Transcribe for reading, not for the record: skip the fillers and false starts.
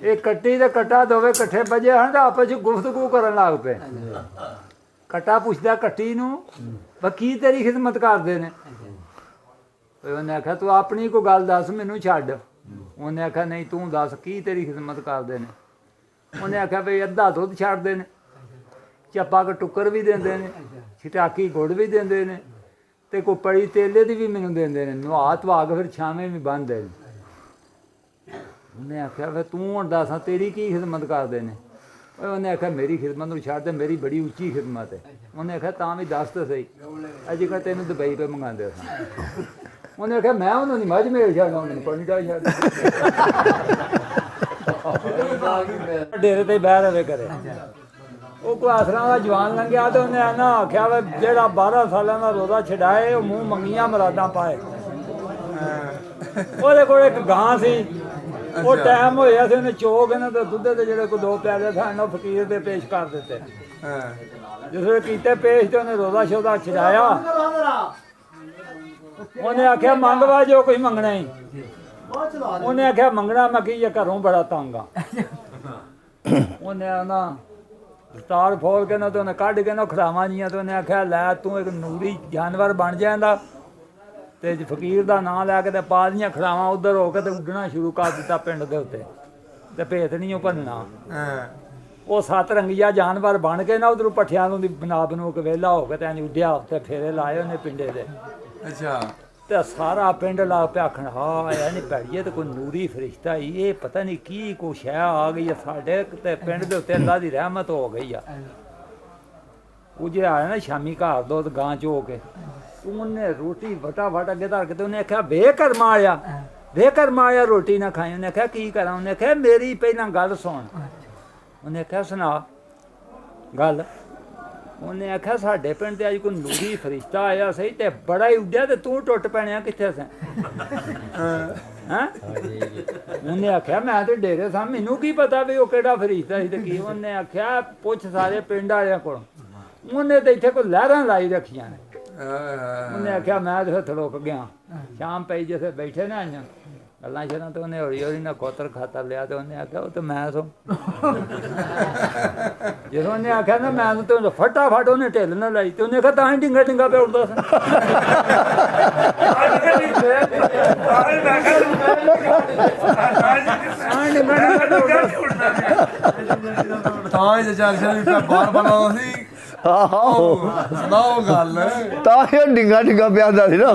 ਇਹ ਕੱਟੀ ਤੇ ਕੱਟਾ ਦੋਵੇਂ ਇਕੱਠੇ ਵੱਜੇ ਹਨ ਤਾਂ ਆਪਸ ਵਿੱਚ ਗੁਫ਼ਤਗੂ ਕਰਨ ਲੱਗ ਪਏ। ਕੱਟਾ ਪੁੱਛਦਾ ਕੱਟੀ ਨੂੰ ਵੀ ਕੀ ਤੇਰੀ ਖਿਦਮਤ ਕਰਦੇ ਨੇ। ਉਹਨੇ ਆਖਿਆ ਤੂੰ ਆਪਣੀ ਕੋਈ ਗੱਲ ਦੱਸ, ਮੈਨੂੰ ਛੱਡ। ਉਹਨੇ ਆਖਿਆ ਨਹੀਂ ਤੂੰ ਦੱਸ ਕੀ ਤੇਰੀ ਖਿਦਮਤ ਕਰਦੇ ਨੇ। ਉਹਨੇ ਆਖਿਆ ਵੀ ਅੱਧਾ ਦੁੱਧ ਛੱਡਦੇ ਨੇ, ਚੱਪਾ ਕ ਟੁੱਕਰ ਵੀ ਦਿੰਦੇ ਨੇ, ਛਟਾਕੀ ਗੁੜ ਵੀ ਦਿੰਦੇ ਨੇ, ਤੇ ਕੋਈ ਪੜੀ ਤੇਲੇ ਦੀ ਵੀ ਮੈਨੂੰ ਦਿੰਦੇ ਨੇ, ਨੁਹਾ ਧਵਾ ਕੇ ਫਿਰ ਛਾਵੇਂ ਵੀ ਬੰਨ੍ਹਦੇ ਨੇ। ਉਹਨੇ ਆਖਿਆ ਫਿਰ ਤੂੰ ਹੁਣ ਦੱਸ ਤੇਰੀ ਕੀ ਖਿਦਮਤ ਕਰਦੇ ਨੇ। ਉਹਨੇ ਆਖਿਆ ਮੇਰੀ ਖਿਦਮਤ ਨੂੰ ਛੱਡ ਦੇ, ਮੇਰੀ ਬੜੀ ਉੱਚੀ ਖਿਦਮਤ ਹੈ। ਉਹਨੇ ਆਖਿਆ ਤਾਂ ਵੀ ਦੱਸ ਤਾਂ ਸਹੀ, ਅੱਜ ਕੱਲ੍ਹ ਤੈਨੂੰ ਦੁਬਈ ਪੇ ਮੰਗਾਉਂਦੇ ਸਾਂ। ਉਹਨੇ ਆਖਿਆ ਮੈਂ ਉਹਨਾਂ ਦੀ ਮੱਝ ਮੇਲ ਛੱਡਦਾ, ਮੈਨੂੰ ਪਾਣੀ ਦਾ ਛੱਡ ਡੇਰੇ ਤੇ ਬਹਿ ਰਵੇ ਕਰੇ। ਉਹ ਕੋਈ ਆਸਰਾ ਦਾ ਜਵਾਨ ਲੰਘਿਆ ਤੇ ਉਹਨੇ ਨਾ ਆਖਿਆ ਵੀ ਜਿਹੜਾ 12 ਸਾਲਾਂ ਦਾ ਰੋਜ਼ਾ ਛਡਾਏ ਉਹ ਮੂੰਹ ਮੰਗੀਆਂ ਮੁਰਾਦਾਂ ਪਾਏ। ਉਹਦੇ ਕੋਲ ਇੱਕ ਗਾਂ ਸੀ, ਉਹ ਟਾਈਮ ਹੋਇਆ ਸੀ, ਉਹਨੇ ਚੋਗ ਇਹਨਾਂ ਦੇ ਦੁੱਧ ਦੇ ਜਿਹੜੇ ਕੋਈ 2 ਪਿਆਲੇ ਸਨ ਉਹ ਫਕੀਰ ਦੇ ਪੇਸ਼ ਕਰ ਦਿੱਤੇ। ਜਿਸ ਵੇਲੇ ਕੀਤੇ ਪੇਸ਼ ਤੇ ਉਹਨੇ ਰੋਜ਼ਾ ਸ਼ੋਜ਼ਾ ਛਡਾਇਆ। ਉਹਨੇ ਆਖਿਆ ਮੰਗਵਾ ਜੋ ਕੋਈ ਮੰਗਣਾ ਹੀ। ਉਹਨੇ ਆਖਿਆ ਮੰਗਣਾ ਮੈਂ ਕੀ ਇਹ ਘਰੋਂ ਬੜਾ ਤੰਗ ਆ। ਉਹਨੇ ਆਨਾ ਸਟਾਰ ਫੋਲ ਕੇ ਨਾ ਤੇ ਉਹਨੇ ਕੱਢ ਕੇ ਨਾ ਖੜਾਵਾਂ ਜੀਆਂ ਤੇ ਉਹਨੇ ਆਖਿਆ ਲੈ ਤੂੰ ਇੱਕ ਨੂਰੀ ਜਾਨਵਰ ਬਣ ਜਾਂਦਾ। ਤੇ ਫਕੀਰ ਦਾ ਨਾਂ ਲੈ ਕੇ ਤੇ ਪਾ ਦੀਆਂ ਖੜਾਵਾਂ ਉੱਧਰ ਹੋ ਕੇ ਤੇ ਉੱਡਣਾ ਸ਼ੁਰੂ ਕਰ ਦਿੱਤਾ ਪਿੰਡ ਦੇ ਉੱਤੇ ਤੇ ਭੇਤ ਨਹੀਂ ਉਹ ਭੰਨਣਾ। ਉਹ 7 ਰੰਗੀਆ ਜਾਨਵਰ ਬਣ ਕੇ ਨਾ ਉਧਰੋਂ ਪੱਠਿਆਂ ਨੂੰ ਦੀ ਬਣਾ ਬਣੂ ਕੇ ਵਿਹਲਾ ਹੋ ਕੇ ਤੇ ਐਂ ਉੱਡਿਆ ਉੱਤੇ ਫੇਰੇ ਲਾਏ ਉਹਨੇ ਪਿੰਡੇ ਦੇ। ਅੱਛਾ। ਤੇ ਸਾਰਾ ਪਿੰਡ ਲਾ ਪਿਆ ਆਖਣ ਹਾਂ ਇਹ ਨਹੀਂ ਭੈੜੀਏ ਤੇ ਕੋਈ ਨੂਰੀ ਫਰਿਸ਼ਤਾ ਹੀ, ਇਹ ਪਤਾ ਨਹੀਂ ਕੀ ਕੁਛ ਹੈ ਆ ਗਈ ਆ ਸਾਡੇ ਤੇ ਪਿੰਡ ਦੇ ਉੱਤੇ ਅੱਲਾ ਦੀ ਰਹਿਮਤ ਹੋ ਗਈ ਆ। ਉਹ ਜਿਹੜਾ ਆਇਆ ਨਾ ਸ਼ਾਮੀ ਘਰ ਦੁੱਧ ਗਾਂ ਚੋ ਕੇ ਉਹਨੇ ਰੋਟੀ ਵਟਾ ਵਟ ਅੱਗੇ ਧਰ ਕੇ ਤੇ ਉਹਨੇ ਆਖਿਆ ਬੇਕਰਮਾ ਆਇਆ, ਬੇਕਰਮਾ ਆਇਆ ਰੋਟੀ ਨਾ ਖਾਈ। ਉਹਨੇ ਆਖਿਆ ਕੀ ਕਰਾਂ। ਉਹਨੇ ਆਖਿਆ ਮੇਰੀ ਪਹਿਲਾਂ ਗੱਲ ਸੁਣ। ਉਹਨੇ ਆਖਿਆ ਸੁਣਾ ਗੱਲ। ਉਹਨੇ ਆਖਿਆ ਸਾਡੇ ਪਿੰਡ ਤੇ ਅੱਜ ਕੋਈ ਨੂਰੀ ਫਰਿਸ਼ਤਾ ਆਇਆ ਸਹੀ ਤੇ ਬੜਾ ਹੀ ਉੱਡਿਆ ਤੇ ਤੂੰ ਟੁੱਟ ਪੈਣਿਆ ਕਿੱਥੇ ਸੈਂ। ਹੈਂ ਉਹਨੇ ਆਖਿਆ ਮੈਂ ਤੇ ਡੇਰੇ ਸਾਂ, ਮੈਨੂੰ ਕੀ ਪਤਾ ਵੀ ਉਹ ਕਿਹੜਾ ਫਰਿਸ਼ਤਾ ਸੀ ਤੇ ਕੀ। ਉਹਨੇ ਆਖਿਆ ਪੁੱਛ ਸਾਰੇ ਪਿੰਡ ਵਾਲਿਆਂ ਕੋਲ। ਉਹਨੇ ਤੇ ਇੱਥੇ ਕੋਈ ਲਹਿਰਾਂ ਲਾਈ ਰੱਖੀਆਂ ਨੇ। ਉਹਨੇ ਆਖਿਆ ਮੈਂ ਤੇ ਥੜੋਕ ਗਿਆ। ਸ਼ਾਮ ਪਈ ਜਿੱਥੇ ਬੈਠੇ ਨਾ ਆਈਆਂ ਗੱਲਾਂ ਸ਼ਰਾਂ ਤੇ ਉਹਨੇ ਹੌਲੀ ਹੌਲੀ ਨਾ ਕੋਤਰ ਖਾਤਰ ਲਿਆ ਤੇ ਉਹਨੇ ਆਖਿਆ ਉਹ ਤੇ ਮੈਂ ਸੋ। ਜਦੋਂ ਉਹਨੇ ਆਖਿਆ ਨਾ ਮੈਂ ਤੇ ਫਟਾਫਟ ਉਹਨੇ ਢਿੱਲ ਨਾ ਲਾਈ ਤੇ ਉਹਨੇ ਆਖਿਆ ਤਾਂ ਹੀ ਡਿੰਗਾ ਡਿੰਗਾ ਪਿਆ ਉੱਡਦਾ ਸੀ। ਤਾਂ ਚੱਲ ਬਾਹਰ ਬਣਾਉਂਦਾ ਸੀ। ਆਹੋ ਸੁਣਾਓ ਗੱਲ। ਤਾਂ ਇਹ ਡਿੰਗਾ ਡਿੰਗਾ ਪਿਆਦਾ ਸੀ ਨਾ।